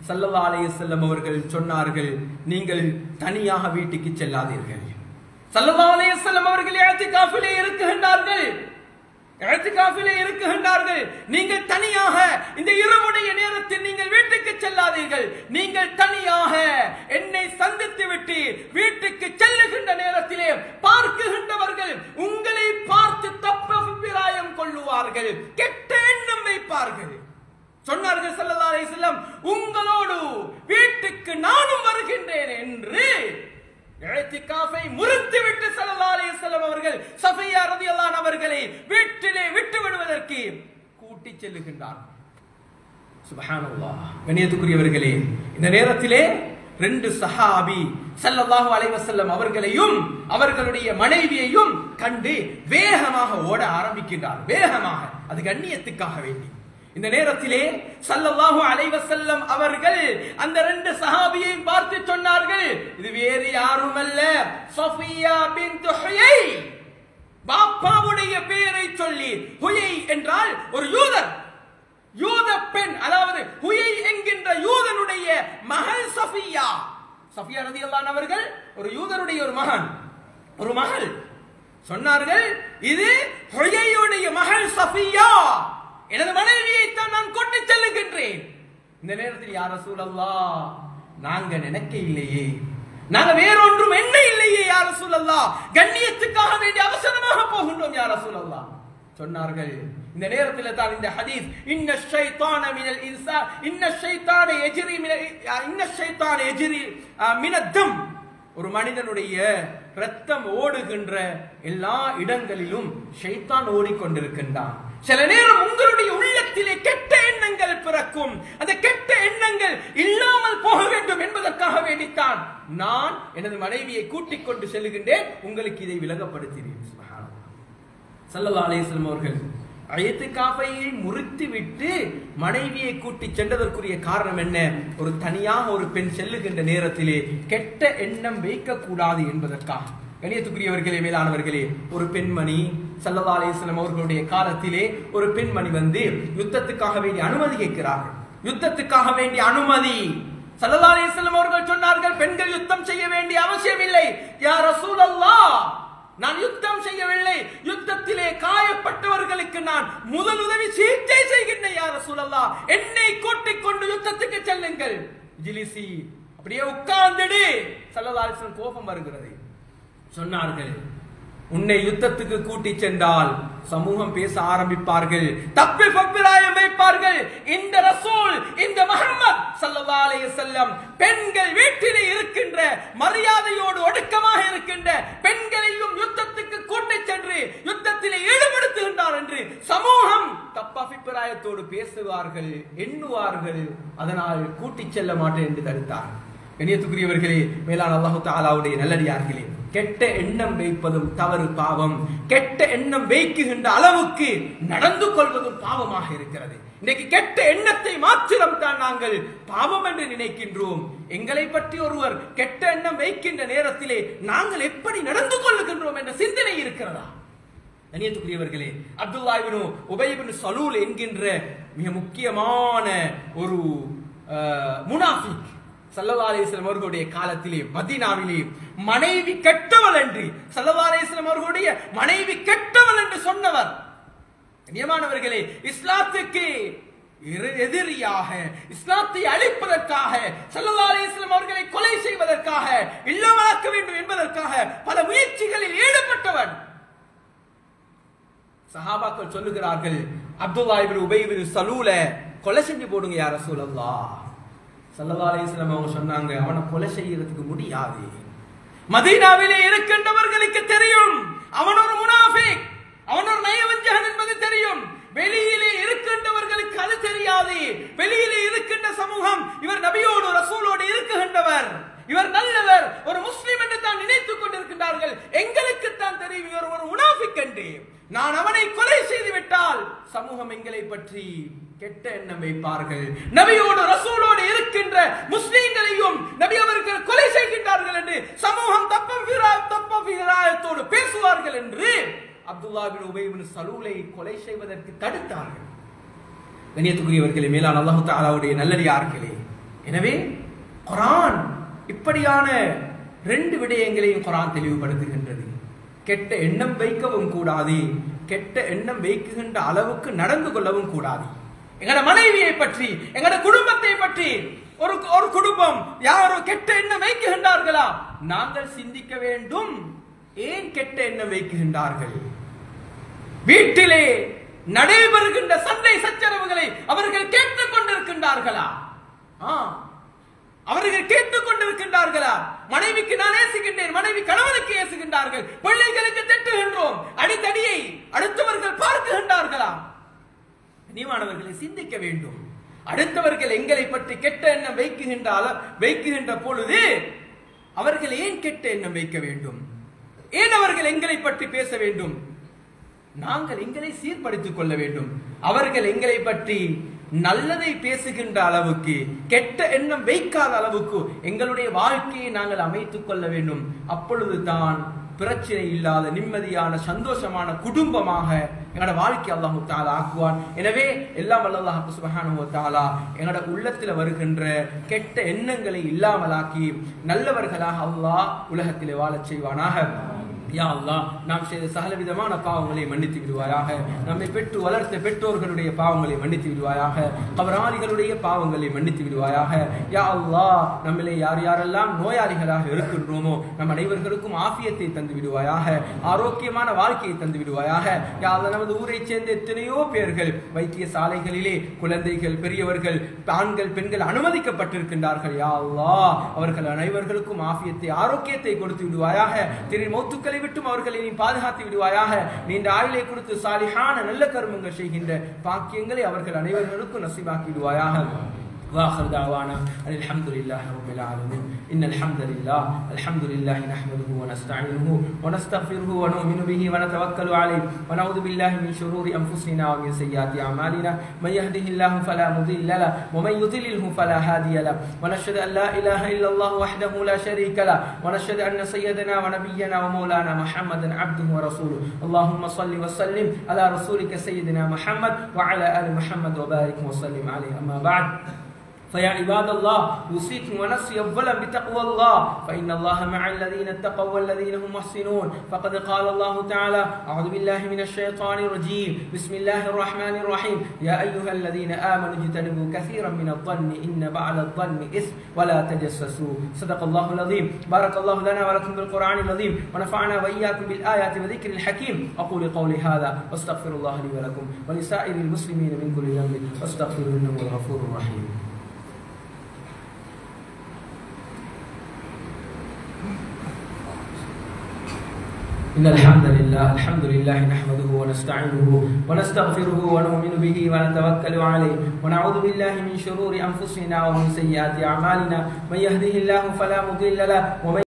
ஸல்லல்லாஹு அலைஹி வஸல்லம் அவர்கள் சொன்னார்கள், நீங்கள் தனியாக வீட்டுக்கு செல்லாதீர்கள். ஸல்லல்லாஹு அலைஹி வஸல்லம் அவர்கள் இஅ்திகாஃபிலே இருக்குகின்றார்கள். நீங்கள் தனியாக இந்த இரவுடைய நேரத்தில் நீங்கள் வீட்டுக்கு செல்லாதீர்கள். நீங்கள் தனியாக என்னை சந்தித்து விட்டு வீட்டுக்கு செல்லுகின்ற நேரத்திலே பார்க்குகின்றவர்கள் உங்களை பார்த்து தப்பபிராயம் கொள்ளுவார்கள், கெட்ட எண்ணம் வைப்பார்கள். சொன்னார்கள் ஸல்லல்லாஹு அலைஹி வஸல்லம், உங்களோடு வீட்டுக்கு நானும் வருகின்றேன் என்று இஅ்திகாஃபை முறித்துவிட்டு ஸல்லல்லாஹு அலைஹி வஸல்லம் அவர்கள் சஃபியா ரலியல்லாஹு அன்ஹா அவர்களை வீட்டிலே விட்டு விடுவதற்கு கூட்டி செல்லுகின்றார்கள். சுப்ஹானல்லாஹ். கண்ணியத்துக்குரியவர்களே, இந்த நேரத்திலே 2 சஹாபி ஸல்லல்லாஹு அலைஹி வஸல்லம் அவர்களையும் அவர்களுடைய மனைவியையும் கண்டு வேகமாக ஓட ஆரம்பிக்கின்றார்கள். வேகமாக, அது கண்ணியத்துக்காக வேண்டி. இந்த நேரத்திலே ஸல்லல்லாஹு அலைஹி வஸல்லம் அவர்கள் அந்த 2 சஹாபியை பார்த்து சொன்னார்கள், இது வேறு யாரும் அல்ல, சஃபியா பின்த் ஹுயை. பாப்பாவுடைய பெயரை சொல்லி, ஹுயை என்றால் ஒரு யூத பெண், அதாவது ஹுயை என்கின்ற யூதனுடைய மகள் சஃபியா. சஃபியா ரலியல்லாஹு அன்ஹா அவர்கள் ஒரு யூதனுடைய ஒரு மகள். சொன்னார்கள், இது ஹுயையுடைய மகள் சஃபியா, எனது மனைவியை தான் நான் கொண்டு செல்லுகின்றேன். இந்த நேரத்தில் யா ரசூலல்லாஹ், நாங்க நினைக்க இல்லையே, நாங்க வேறொன்றும் என்ன இல்லையே யா ரசூலல்லாஹ், கண்ணியத்துக்காக வேண்டி அவசரமாக போகின்றோம் யா ரசூலல்லாஹ். சொன்னார்கள், இந்த நேரத்தில் தான் இந்த ஹதீஸ், இன்ன ஷைத்தான யஜ்ரி மினத்தம், ஒரு மனிதனுடைய ரத்தம் ஓடுகின்ற எல்லா இடங்களிலும் ஷைத்தான் ஓடிக்கொண்டிருக்கின்றான். சில நேரம் உங்களுடைய உள்ளத்திலே கெட்ட எண்ணங்கள் பிறக்கும். அந்த கெட்ட எண்ணங்கள் இல்லாமல் போக வேண்டும் என்பதற்காக வேண்டித்தான் நான் எனது மனைவியை கூட்டிக் கொண்டு செல்லுகின்றேன், உங்களுக்கு இதை விளங்கப்படுத்தினேன். ஸல்லல்லாஹு அலைஹி வஸல்லம் அவர்கள் இஅ்திகாஃபை முறித்து விட்டு மனைவியை கூட்டி சென்றதற்குரிய காரணம் என்ன? ஒரு தனியாக ஒரு பெண் செல்லுகின்ற நேரத்திலே கெட்ட எண்ணம் வைக்க கூடாது என்பதற்காக. கண்ணியத்துக்குரியவர்களே, மேலானவர்களே, ஒரு பெண்மணி ஸல்லல்லாஹு அலைஹி வஸல்லம் அவர்களுடைய காலத்திலே ஒரு பெண்மணி வந்து யுத்தத்துக்காக வேண்டிய அனுமதி கேட்கிறார்கள். யுத்தத்துக்காக வேண்டிய அனுமதி. ஸல்லல்லாஹு அலைஹி வஸல்லம் அவர்கள் சொன்னார்கள், பெண்கள் யுத்தம் செய்ய வேண்டிய அவசியம் இல்லை. யா ரசூலல்லாஹ், நான் யுத்தம் செய்யவில்லை, யுத்தத்திலே காயப்பட்டவர்களுக்கு நான் முதலுதவி சிகிச்சை செய்கின்றேன் யா ரசூலல்லாஹ், என்னை கூட்டிக் கொண்டு யுத்தத்துக்கு செல்லுங்கள். ஜிலிசி, அப்படியே உட்கார்ந்துடு. ஸல்லல்லாஹு அலைஹி வஸல்லம் கோபம் வருகிறது. சொன்னார்கள், உன்னை யுத்தத்துக்கு கூட்டி சென்றால் சமூகம் பேச ஆரம்பிப்பார்கள், தப்பி பப்பிராயம் வைப்பார்கள். இந்த ரசூல், இந்த முஹம்மத் ஸல்லல்லாஹு அலைஹி வஸல்லம் பெண்கள் வீட்டிலே இருக்கின்ற மரியாதையோடு ஒடுக்கமாக இருக்கின்ற பெண்களையும் யுத்தத்துக்கு கூட்டி சென்று யுத்தத்திலே ஈடுபடுத்துகின்றார் என்று சமூகம் தப்பபிப்பிராயத்தோடு பேசுவார்கள், எண்ணுவார்கள். அதனால் கூட்டி செல்ல மாட்டேன் என்று தடுத்தார்கள். கண்ணியத்துக்குரியவர்களே, மேலான அல்லாஹ் தஆலாவுடைய நல்லடியார்களே, கெட்ட எண்ணம் வைப்பதும் தவறு, பாவம். கெட்ட எண்ணம் வைக்குகின்ற அளவுக்கு நடந்து கொள்வதும் பாவமாக இருக்கிறது. இன்னைக்கு கெட்ட எண்ணத்தை மாத்திரம் தான் நாங்கள் பாவம் என்று நினைக்கின்றோம். எங்களை பற்றி ஒருவர் கெட்ட எண்ணம் வைக்கின்ற நேரத்திலே நாங்கள் எப்படி நடந்து கொள்ளுகின்றோம் என்ற சிந்தனை இருக்கிறதா? கண்ணியத்துக்குரியவர்களே, அப்துல்லாஹ் இப்னு உபை இப்னு சலூல் என்கின்ற மிக முக்கியமான ஒரு முனாஃபிக் ஸல்லல்லாஹு அலைஹி வஸல்லம் அவர்களுடைய காலத்திலே மதீனாவிலே மனைவி கெட்டவள் என்று ஸல்லல்லாஹு அலைஹி வஸல்லம் அவர்களுடைய மனைவி கெட்டவள் என்று சொன்னவர். கண்ணியமானவர்களே, இஸ்லாத்துக்கு எதிரியாக, இஸ்லாத்தை அழிப்பதற்காக, ஸல்லல்லாஹு அலைஹி வஸல்லம் அவர்களை கொலை செய்வதற்காக, இல்லாமலாக்க வேண்டும் என்பதற்காக பல முயற்சிகளில் ஈடுபட்டவன். சஹாபாக்கள் சொல்லுகிறார்கள், அப்துல்லாஹ் இப்னு உபை இப்னு சலூல கொலை செஞ்சு போடுங்க யா ரசூலல்லாஹ். ஸல்லல்லாஹு அலைஹி வஸல்லம் அவங்க சொன்னாங்க, அவனை கொலை செய்யறதுக்கு முடியாது. மதீனாவிலே இருக்கின்றவர்களுக்கு தெரியும் அவன் ஒரு முனாஃபிக், அவன் ஒரு நயவஞ்சகன் என்பது தெரியும். வெளியிலே இருக்கின்றவர்களுக்கு அது தெரியாது. வெளியிலே இருக்கின்ற சமூகம் இவர் நபியோடு ரசூலோடு இருக்குகின்றவர், இவர் நல்லவர், ஒரு முஸ்லிம் என்று தான் நினைத்துக் கொண்டிருக்கின்றார்கள். எங்களுக்கு தான் தெரியும் இவர் ஒரு முனாஃபிக் என்று. நான் அவனை கொலை செய்து விட்டால் சமூகம் எங்களை பற்றி கெட்ட எண்ணம் வைப்பார்கள். நபியோடு ரசூலோடு இருக்கின்ற முஸ்லிம்களையும் நபி அவர்கள் கொலை செய்கின்றார்கள் என்று சமூகம் தப்ப பேசுவார்கள் என்று அப்துல்லாஹ் இப்னு உபை இப்னு சலூலை கொலை செய்வதற்கு தடுத்தார்கள். கண்ணியத்துக்குரியவர்களே, மேலான அல்லாஹ் தஆலாவுடைய நல்லடியார்களே, எனவே குர்ஆன் இப்படியான 2 விடயங்களையும் குர்ஆன் தெளிவுபடுத்துகின்றது. கெட்ட எண்ணம் வைக்கவும் கூடாது, கெட்ட எண்ணம் வைக்குகின்ற அளவுக்கு நடந்து கொள்ளவும் கூடாது. எங்கட மனைவியை பற்றி, எங்கட குடும்பத்தை பற்றி ஒரு குடும்பம் யாரோ கெட்ட எண்ணம் வைக்குகின்றார்களா, நாங்கள் சிந்திக்க வேண்டும். ஏன் கெட்ட எண்ணம் வைக்குகின்றார்கள்? வீட்டிலே நடைபெறுகின்ற சண்டை சச்சரவுகளை அவர்கள் கேட்டுக் கொண்டிருக்கின்றார்களா? அவர்கள் கேட்டுக் கொண்டிருக்கின்றார்களா? மனைவிக்கு நான் ஏசுகின்றேன், மனைவி கணவனுக்கு ஏசுகின்றார்கள், பிள்ளைகளுக்கு திட்டுகின்றோம், அடித்தடியை அடுத்தவர்கள் பார்க்குகின்றார்களா? நீவானவர்களை சிந்திக்க வேண்டும். அடுத்தவர்கள் எங்களை பற்றி கெட்ட எண்ணம் வைக்குகின்ற பொழுது அவர்கள் ஏன் கெட்ட எண்ணம் வைக்க வேண்டும்? ஏன் அவர்கள் எங்களை பற்றி பேச வேண்டும்? நாங்கள் எங்களை சீர்படுத்திக் கொள்ள வேண்டும். அவர்கள் எங்களை பற்றி நல்லதை பேசுகின்ற அளவுக்கு, கெட்ட எண்ணம் வைக்காத அளவுக்கு எங்களுடைய வாழ்க்கையை நாங்கள் அமைத்துக் கொள்ள வேண்டும். அப்பொழுதுதான் பிரச்சனை இல்லாத நிம்மதியான சந்தோஷமான குடும்பமாக எங்களோட வாழ்க்கை அல்லாஹ் தஆலா ஆக்குவான். எனவே எல்லாம் வல்ல அல்லாஹ் சுப்ஹானஹு வ தஆலா எங்களோட உள்ளத்தில் வருகின்ற கெட்ட எண்ணங்களை இல்லாமலாக்கி நல்லவர்களாக அல்லாஹ் உலகத்திலே வாழச் செய்வானாக. யா அல்லாஹ், நாம் செய்த சகல விதமான பாவங்களை மன்னித்து விடுவாயாக. நம்மை பெற்று வளர்த்த பெற்றோர்களுடைய பாவங்களை மன்னித்து விடுவாயாக. கபராளிகளுடைய பாவங்களை மன்னித்து விடுவாயாக. யா அல்லாஹ், நம்மளே யார் யாரெல்லாம் நோயாளிகளாக இருக்கின்றோமோ நம் அனைவர்களுக்கும் ஆஃபியத்தை தந்து விடுவாயாக, ஆரோக்கியமான வாழ்க்கையை தந்து விடுவாயாக. யா அல்லாஹ், நமது ஊரை சேர்ந்த எத்தனையோ பேர்கள் வைத்திய சாலைகளிலே குழந்தைகள், பெரியவர்கள், ஆண்கள், பெண்கள் அனுமதிக்கப்பட்டிருக்கின்றார்கள். யா அல்லாஹ், அவர்கள் அனைவர்களுக்கும் ஆஃபியத்தை, ஆரோக்கியத்தை கொடுத்து விடுவாயாக. திரு மௌத்துக்களை விட்டும் அவர்களை நீ பாதுகாத்து விடுவாயாக. நீண்ட ஆயுளை கொடுத்து சாலிஹான நல்ல கர்மங்கள் செய்கின்ற பாக்கியங்களை அவர்கள் அனைவர்களுக்கும் நசீபாக்கி விடுவாயாக. وآخر دعوانا أن الحمد لله رب العالمين. إن الحمد لله نحمده ونستعينه ونستغفره ونؤمن به ونتوكل عليه ونعوذ بالله من شرور أنفسنا ومن سيئات أعمالنا. من يهده الله فلا مضل له ومن يضلله فلا هادي له. ونشهد أن لا إله إلا الله وحده لا شريك له. ونشهد أن سيدنا ونبينا ومولانا محمدا عبده ورسوله. اللهم صل وسلم على رسولك سيدنا محمد وعلى آل محمد وبارك وسلم عليه. أما بعد، فيا عباد الله، أوصيكم ونفسي أولا بتقوى الله، فإن الله مع الذين اتقوا والذين هم محسنون. فقد قال الله تعالى: أعوذ بالله من الشيطان الرجيم، بسم الله الرحمن الرحيم. يا أيها الذين آمنوا اجتنبوا كثيرا من الظن إن بعض الظن إثم ولا تجسسوا. صدق الله العظيم. بارك الله لنا ولكم بالقرآن العظيم، ونفعنا وإياكم بالآيات وذكر الحكيم. أقول قولي هذا واستغفر الله لي ولكم ولسائر المسلمين من كل ذنب واستغفروه إنه هو الغفور الرحيم. إن الحمد لله نحمده ونستعينه ونستغفره ونؤمن به ونتوكل عليه ونعوذ بالله من شرور أنفسنا ومن سيئات أعمالنا. من يهده الله فلا مضل له ومن